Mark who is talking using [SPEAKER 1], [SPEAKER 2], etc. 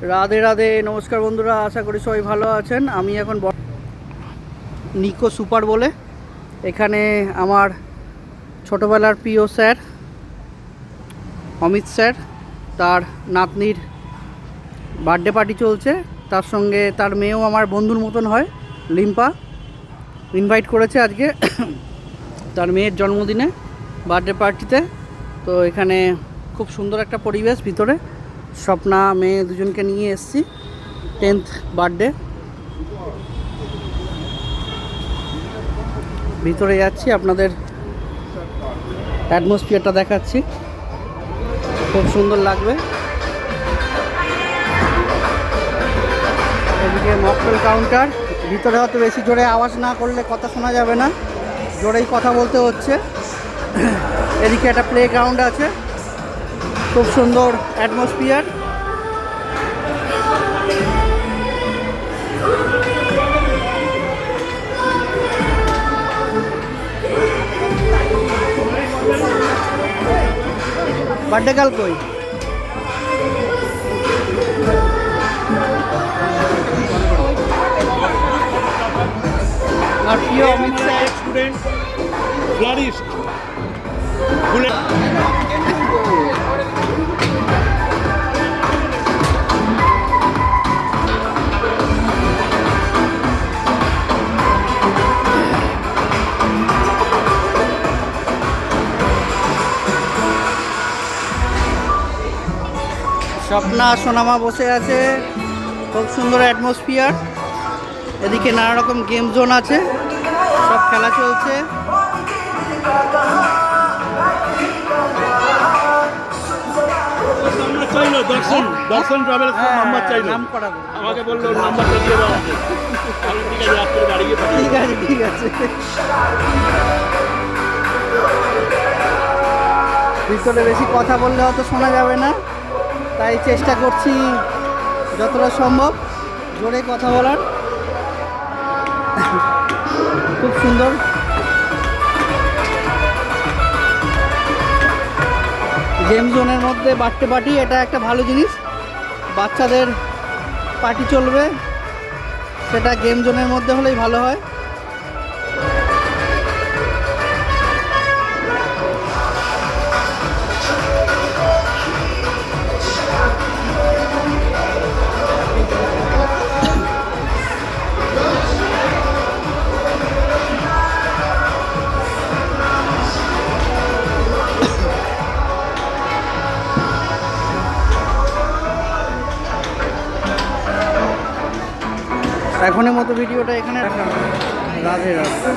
[SPEAKER 1] রাধে রাধে, নমস্কার বন্ধুরা, আশা করি সবাই ভালো আছেন। আমি এখন নিকো সুপার বলে এখানে আমার ছোটোবেলার প্রিয় স্যার অমিত স্যার, তার নাতনির বার্থডে পার্টি চলছে। তার সঙ্গে তার মেয়েও আমার বন্ধুর মতন হয়, লিম্পা, ইনভাইট করেছে আজকে তার মেয়ের জন্মদিনে বার্থডে পার্টিতে। তো এখানে খুব সুন্দর একটা পরিবেশ, ভিতরে স্বপ্না মেয়ে দুজনকে নিয়ে এসেছি 10th বার্থডে। ভিতরে যাচ্ছি, আপনাদের অ্যাটমসফিয়ারটা দেখাচ্ছি, খুব সুন্দর লাগবে। এদিকে মকটেল কাউন্টার, ভিতরে হয়তো বেশি জোরে আওয়াজ না করলে কথা শোনা যাবে না, জোরেই কথা বলতে হচ্ছে। এদিকে একটা প্লে গ্রাউন্ড আছে, খুব সুন্দর অ্যাটমসফিয়ার। বার্থডে কাল কই? আর প্রিয় Amit sir
[SPEAKER 2] student ফ্লারিস্ট bullet
[SPEAKER 1] Swapna সোনামা বসে আছে, খুব সুন্দর অ্যাটমসফিয়ার। এদিকে নানা রকম গেম জোন আছে, সব খেলা চলছে।
[SPEAKER 2] চাইলো দর্শন দর্শন ট্রাভেলস নাম্বার চাইলো,
[SPEAKER 1] নাম করাবো,
[SPEAKER 2] আমাকে বললো নাম্বারটা দিয়ে দাও। ঠিক আছে, রাত্রে বাড়ি গিয়ে
[SPEAKER 1] ঠিক আছে ঠিক আছে। ভিতরে বেশি কথা বললে হয়তো শোনা যাবে না, তাই চেষ্টা করছি যতটা সম্ভব জোরে কথা বলার। খুব সুন্দর গেম জোনের মধ্যে বার্থডে পার্টি, এটা একটা ভালো জিনিস। বাচ্চাদের পার্টি চলবে, সেটা গেম জোনের মধ্যে হলেই ভালো হয়। এখনের মতো ভিডিওটা এখানে রাখা। রাধে রাধে।